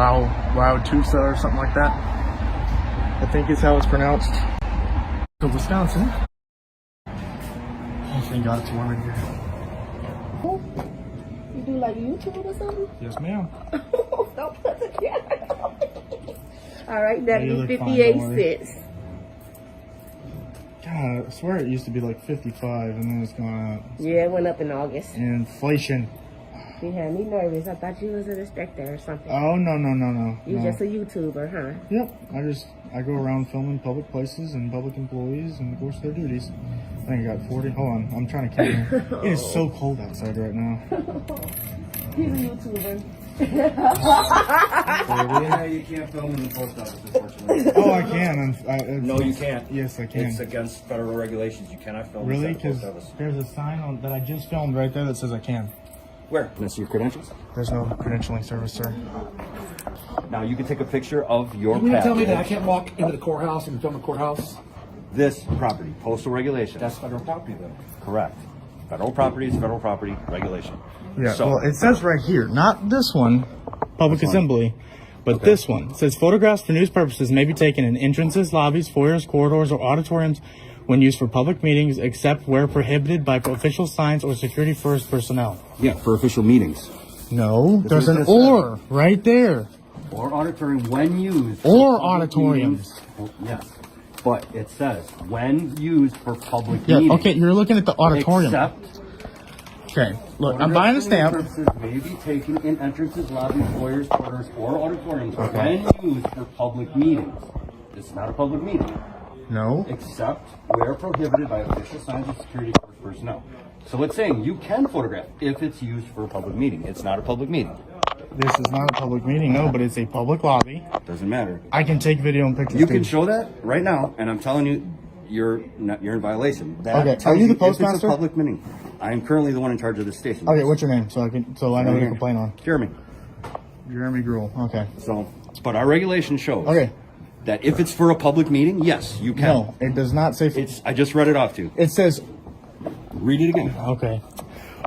Wauwatosa or something like that. I think is how it's pronounced. Wisconsin. Oh, thank God it's warm in here. You do like YouTube or something? Yes, ma'am. Don't put the camera. All right, that You be look 58 fine, don't worry. cents. God, I swear it used to be like 55 and then it's gone up. Yeah, it went up in August. Inflation. You had me nervous. I thought you was an inspector or something. Oh, no. You just a YouTuber, huh? Yep. I go around filming public places and public employees and of course their duties. I think I got 40. Hold on, I'm trying to count here. It is so cold outside right now. He's a YouTuber. Yeah, you can't film in the post office, unfortunately. Oh, I can. No, you can't. Yes, I can. It's against federal regulations. You cannot film Really? inside the Because post office. there's a sign that I just filmed right there that says I can. Where? Can I see your credentials? There's no credentialing service, sir. Now, you can take a picture of your You mean to tell me that I package. can't walk into the courthouse and film the courthouse? This property, postal regulation. That's federal property, though. Correct. Federal property is federal property regulation. Yeah, So, well, it says right here, not this one, public assembly, but this one. It says photographs for news purposes may be taken in entrances, lobbies, foyers, corridors, or auditoriums when used for public meetings, except where prohibited by official signs or security first personnel. yeah, for official meetings. No, there's an what it or right there. Or auditorium when used. Or for public auditoriums. meetings. Oh, yes. But it says when used for public Yeah, meetings. okay, you're looking at the auditorium. Except Okay, look, I'm buying a stamp. purposes may be taken in entrances, lobbies, foyers, corridors, or auditoriums when used for public meetings. It's not a public meeting, No. except where prohibited by official signs of security for personnel. So it's saying you can photograph if it's used for a public meeting. It's not a public meeting. This is not a public meeting, no, but it's a public lobby. Doesn't matter. I can take video and pictures. You too. can show that right now, and I'm telling you, you're in violation. That Okay, tells are you the if it's postmaster? a public meeting. I am currently the one in charge of this station. Okay, what's your name so I know who to complain on? Jeremy. Jeremy Gruel. Okay. So, but our regulation shows Okay. that if it's for a public meeting, yes, you can. No, it does not say. I just read it off to you. It says Read it again. okay.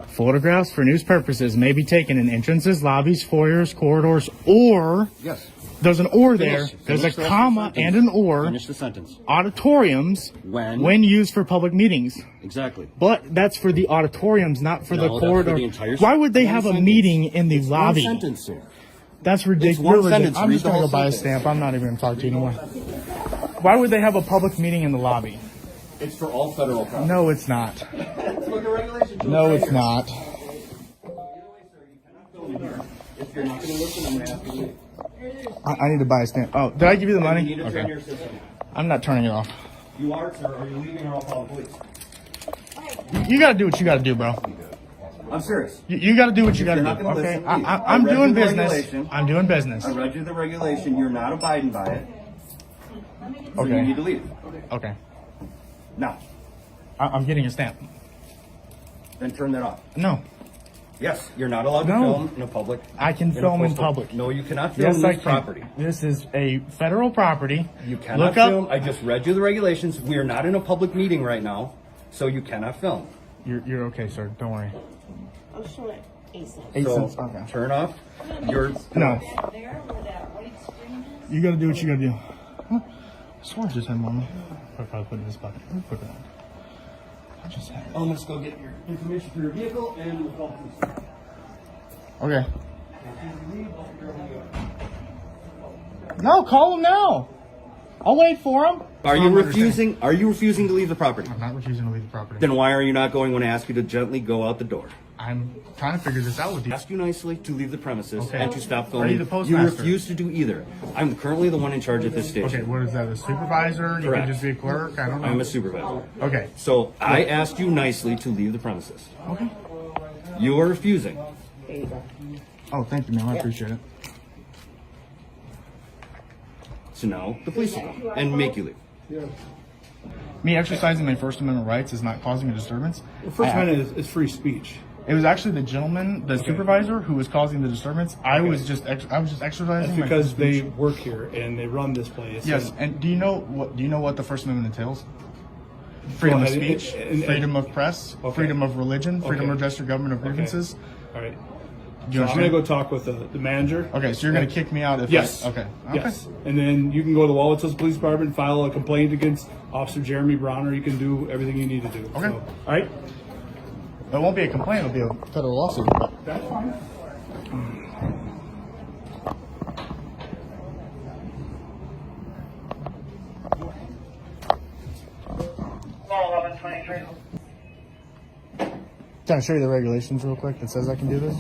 Photographs for news purposes may be taken in entrances, lobbies, foyers, corridors, or Yes. there's an or there. Finish There's the a rest of the comma sentence. and an or. Finish the sentence. Auditoriums When used for public meetings. exactly. But that's for the auditoriums, not for No, the that's for corridor. the entire Why would they one have a sentence. meeting in the It's lobby? One sentence, sir. That's ridiculous. It's one You're sentence. I'm Read just the gonna go whole buy a sentence. stamp. I'm not even gonna talk to you anymore. Why would they have a public meeting in the lobby? It's for all federal property. No, it's not. That's what the regulation shows. No, right it's here. not. Either way, sir, you cannot film in here. If you're not going to listen, I'm going to have to leave. I need to buy a stamp. Oh, did I give you the You money? need to turn Okay. your system. I'm not turning it off. You are, sir. Are you leaving or I'll call the police? You gotta do what you gotta do, bro. I'm serious. You gotta do what you gotta You're not do. gonna Okay, listen, leave. I'm I read doing you the business. regulation. I'm doing business. I read you the regulation. You're not abiding by it. So you Okay. need to leave. Okay. Now, I'm getting a stamp. then turn that off. No, Yes, you're not allowed to No. film in a public. I can a film in postal- public. No, you cannot film Yes, I this can. property. This is a federal property. You cannot Look up. film. I just read you the regulations. We are not in a public meeting right now, so you cannot film. You're okay, sir. Don't worry. I'm sure that 8 cents. 8 So cents. Okay. turn off your. No. You gotta do what you gotta do. Huh? I swear I just had money. I'll probably put it in this bucket. Let me put it on. I just had it. Oh, let's go get your information for your vehicle and we'll call the police. Okay. No, call him now. I'll wait for him. Are you refusing? Are you refusing to leave the property? I'm not refusing to leave the property. Then why are you not going when I ask you to gently go out the door? I'm trying to figure this out with you. Ask you nicely to leave the premises Okay. and to stop Are filming. you the postmaster? refuse to do either. I'm currently the one in charge at this station. Okay, what is that? A supervisor? You Correct. can just be a clerk? I don't know. I'm a supervisor. Okay. So I asked you nicely to leave the premises. Okay. You are refusing. There you go. Oh, thank you, ma'am. I appreciate it. So now the police will come and make you leave. Me exercising my First Amendment rights is not causing a disturbance. First Amendment is free speech. It was actually the gentleman, the supervisor, who was causing the disturbance. I was just exercising. That's my because free they speech. work here and they run this place. Yes, and do you know what the First Amendment entails? Freedom Go of ahead. speech, And- freedom of press, Okay. freedom of religion, freedom Okay. of address your government of grievances. All right. Do you So I'm gonna understand? go talk with the manager. Okay, so you're gonna kick me out if Yes. okay. Yes. And then you can go to the Wauwatosa Police Department and file a complaint against Officer Jeremy Bronner. You can do everything you need to do. Okay. So, all right. It won't be a complaint, it'll be a federal lawsuit. That's fine. Can I show you the regulations real quick that says I can do this?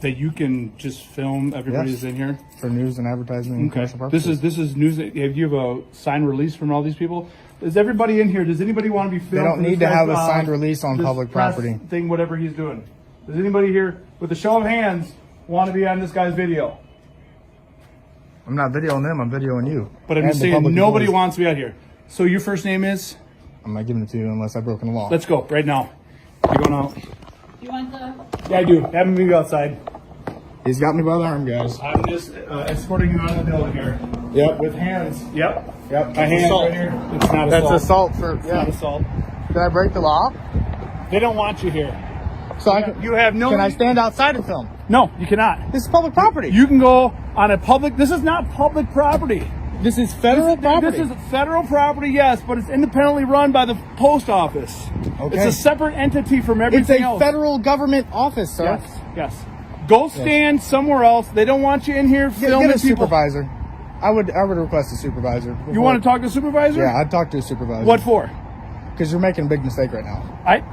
That you can just film everybody Yes. that's in here. For news and advertising and Okay. commercial purposes. This is news. Have you have a signed release from all these people? Is everybody in here? Does anybody want to be filmed? don't for this need to guy's, have a signed release on this public press property. Thing, whatever he's doing. Does anybody here, with a show of hands, want to be on this guy's video? I'm not videoing them, I'm videoing you. But I'm And just the saying public nobody employees. wants to be out here. So your first name is? I'm not giving it to you unless I've broken the law. Let's go right now. You're going out. You want the? Yeah, I do. Have me go outside. He's got me by the arm, guys. I'm just escorting you out of the building here. Yep. With hands. Yep. Yep. My hands assault. right here. It's not That's assault. assault for It's not assault. Did I break the law? They don't want you here. So I can You have no. Can I stand outside and film? No, you cannot. This is public property. You can go on a public. This is not public property. This is federal property. This is federal property, yes, but it's independently run by the post office. Okay. It's a separate entity from It's everything a else. federal government office, sir. Yes, yes. Go stand somewhere else. They don't want you in here Get filming a people. supervisor. I would request a supervisor. You want to talk to a supervisor? Yeah, I'd talk to a supervisor. What for? Because you're making a big mistake right now.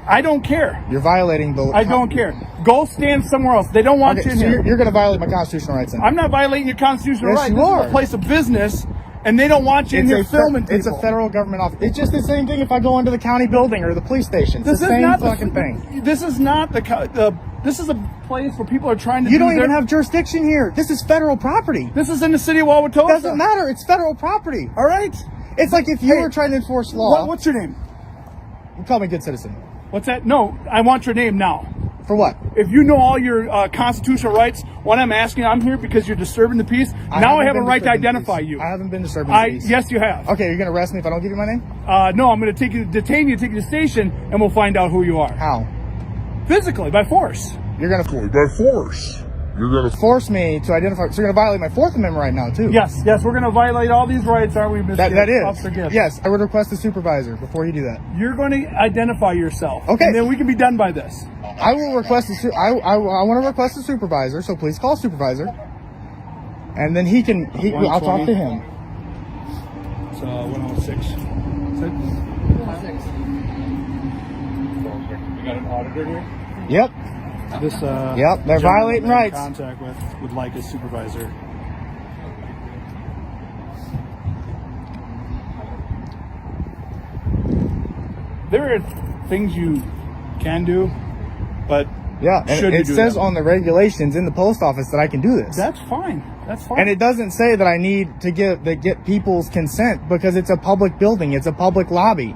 I don't care. You're violating the. I don't care. Go stand somewhere else. They don't want Okay, you in so here. you're going to violate my constitutional rights then. I'm not violating your constitutional Yes, rights. you This are. is a place of business, and they don't want you in here filming people. It's a federal government office. It's just the same thing if I go into the county building or the police station. It's This the is same not fucking thing. This is not this is a place where people are trying to. You do don't even their- have jurisdiction here. This is federal property. This is in the city of Wauwatosa. Doesn't matter. It's federal property. All right. It's like if you Hey, were trying to enforce law. What's your name? You call me good citizen. What's that? No, I want your name now. For what? If you know all your constitutional rights, what I'm asking, I'm here because you're disturbing the peace. Now I haven't have a been right to disturbing the identify peace. you. I haven't been disturbing the peace. Yes, you have. Okay, you're going to arrest me if I don't give you my name? No, I'm going to detain you, take you to the station, and we'll find out who you are. How? Physically, by force. You're going to force me to identify. So you're going to violate my Fourth Amendment right now, too. Yes, we're going to violate all these rights, aren't we, Mr. That Officer is. Gibbs? Yes, I would request a supervisor before you do that. You're going to identify yourself. Okay. And then we can be done by this. I will request I want to request a supervisor, so please call a supervisor. And then I'll talk to him. It's 106. We got an auditor here. Yep. This Yep, they're gentleman violating I'm in rights. Contact would like a supervisor. There are things you can do, but Yeah, should and you it do says them? on the regulations in the post office that I can do this. That's fine. That's fine. And it doesn't say that I need to get people's consent because it's a public building, it's a public lobby.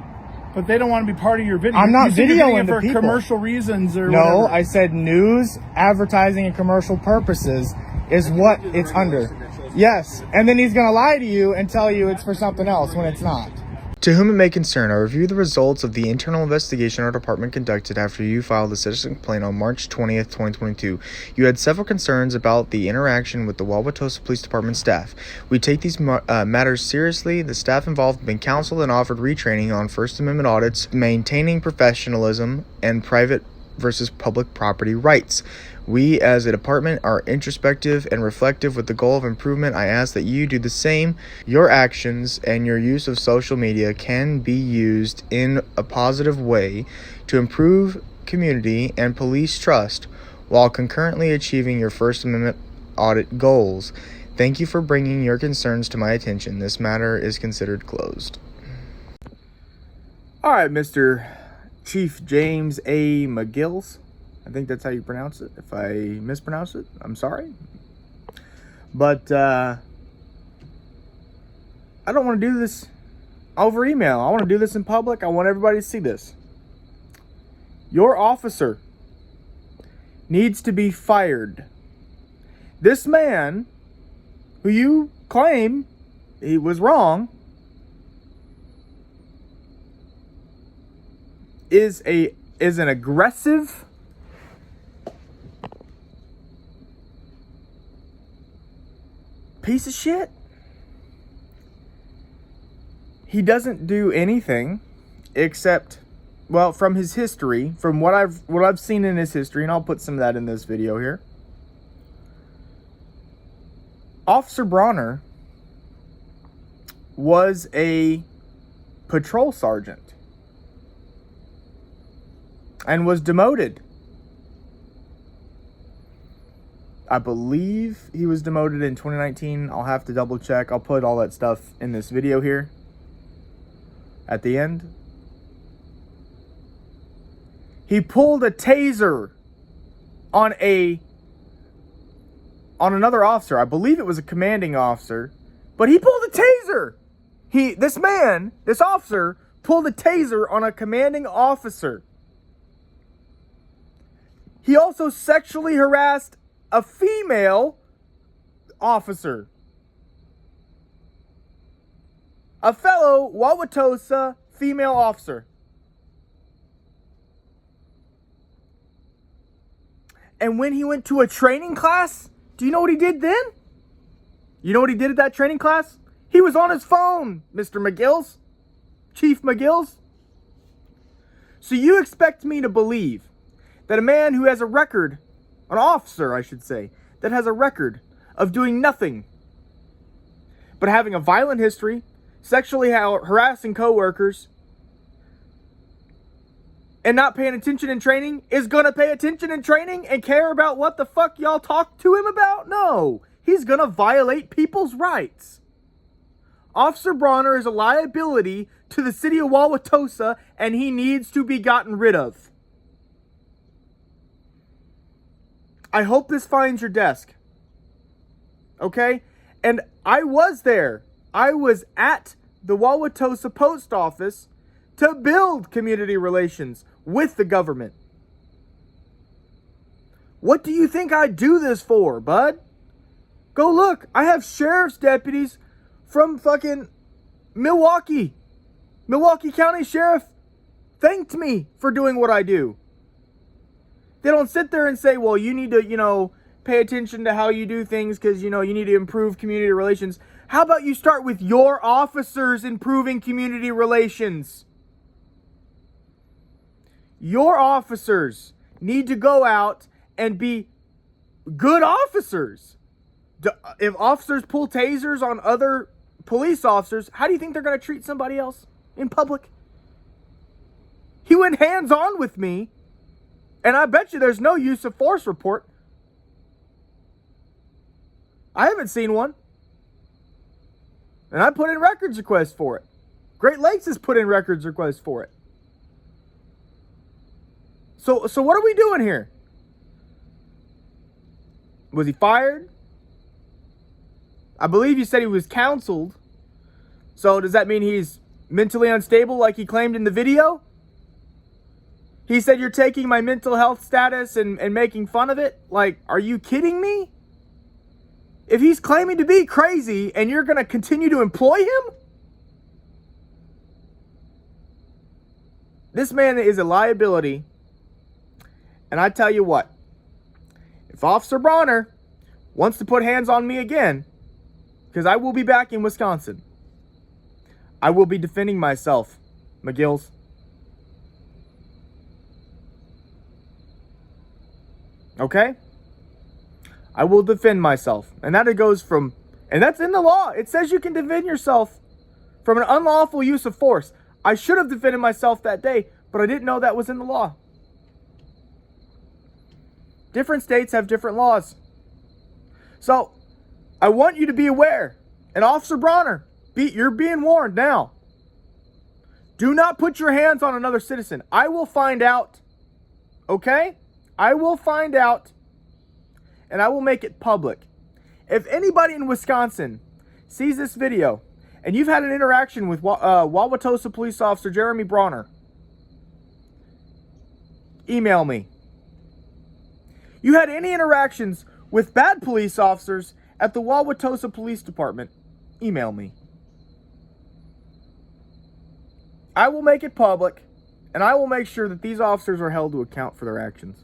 but they don't want to be part of your video. I'm not You said you're doing videoing it the for people. commercial reasons or No, whatever. I said news, advertising, and commercial purposes is what it's under. Yes, and then he's going to lie to you and tell you it's for something else when it's not. To whom it may concern, I review the results of the internal investigation our department conducted after you filed the citizen complaint on March 20th, 2022. You had several concerns about the interaction with the Wauwatosa Police Department staff. We take these matters seriously. The staff involved have been counseled and offered retraining on First Amendment audits, maintaining professionalism, and private versus public property rights. We as a department are introspective and reflective with the goal of improvement. I ask that you do the same. Your actions and your use of social media can be used in a positive way to improve community and police trust while concurrently achieving your First Amendment audit goals. Thank you for bringing your concerns to my attention. This matter is considered closed. All right, Mr. Chief James A. McGills. I think that's how you pronounce it. If I mispronounce it, I'm sorry. But I don't want to do this over email. I want to do this in public. I want everybody to see this. Your officer needs to be fired. This man, who you claim he was wrong, is an aggressive piece of shit. He doesn't do anything except, well, from his history, from what I've seen in his history, and I'll put some of that in this video here. Officer Bronner was a patrol sergeant and was demoted. I believe he was demoted in 2019. I'll have to double check. I'll put all that stuff in this video here at the end. He pulled a taser on another officer. I believe it was a commanding officer, but he pulled a taser. This officer pulled a taser on a commanding officer. He also sexually harassed a female officer. A fellow Wauwatosa female officer. And when he went to a training class, do you know what he did then? You know what he did at that training class? He was on his phone, Mr. McGills. Chief McGills. So you expect me to believe that a man who has a record, an officer, I should say, that has a record of doing nothing but having a violent history, sexually harassing coworkers, and not paying attention in training is going to pay attention in training and care about what the fuck y'all talk to him about? No. He's going to violate people's rights. Officer Bronner is a liability to the city of Wauwatosa, and he needs to be gotten rid of. I hope this finds your desk. Okay? And I was there. I was at the Wauwatosa post office to build community relations with the government. What do you think I do this for, bud? Go look. I have sheriff's deputies from fucking Milwaukee. Milwaukee County Sheriff thanked me for doing what I do. They don't sit there and say, well, you need to, pay attention to how you do things because, you need to improve community relations. How about you start with your officers improving community relations? Your officers need to go out and be good officers. If officers pull tasers on other police officers, how do you think they're going to treat somebody else in public? He went hands-on with me, and I bet you there's no use of force report. I haven't seen one. And I put in records requests for it. Great Lakes has put in records requests for it. So what are we doing here? Was he fired? I believe you said he was counseled. So does that mean he's mentally unstable like he claimed in the video? He said, you're taking my mental health status and making fun of it? Like, are you kidding me? If he's claiming to be crazy and you're going to continue to employ him? This man is a liability. And I tell you what, if Officer Bronner wants to put hands on me again, because I will be back in Wisconsin, I will be defending myself, McGills. Okay? I will defend myself. And that goes from, and that's in the law. It says you can defend yourself from an unlawful use of force. I should have defended myself that day, but I didn't know that was in the law. Different states have different laws. So, I want you to be aware. And Officer Bronner, you're being warned now. Do not put your hands on another citizen. I will find out. Okay? I will find out. And I will make it public. If anybody in Wisconsin sees this video, and you've had an interaction with Wauwatosa Police Officer Jeremy Bronner, email me. You had any interactions with bad police officers at the Wauwatosa Police Department, email me. I will make it public, and I will make sure that these officers are held to account for their actions.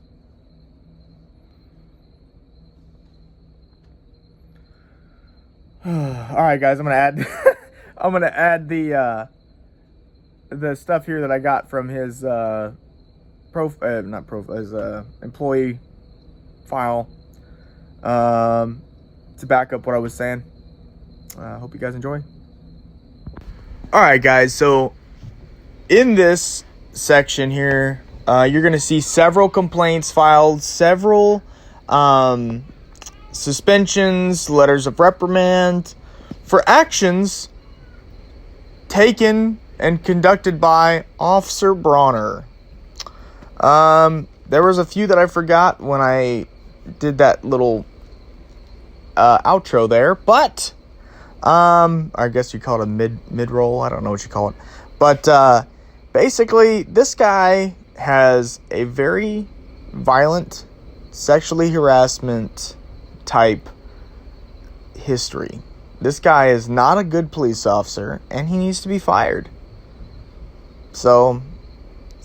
All right, guys, I'm gonna add I'm gonna add the stuff here that I got from his employee file to back up what I was saying. Hope you guys enjoy. All right, guys, so in this section here, you're gonna see several complaints filed, several suspensions, letters of reprimand for actions taken and conducted by Officer Bronner. There was a few that I forgot when I did that little outro there, but I guess you call it a mid-roll. I don't know what you call it. But basically, this guy has a very violent sexually harassment type history. This guy is not a good police officer, and he needs to be fired. So,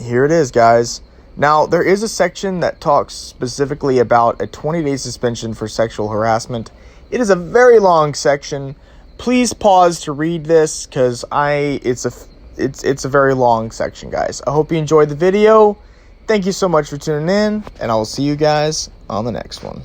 here it is, guys. Now, there is a section that talks specifically about a 20-day suspension for sexual harassment. It is a very long section. Please pause to read this, because it's a very long section, guys. I hope you enjoyed the video. Thank you so much for tuning in, and I will see you guys on the next one.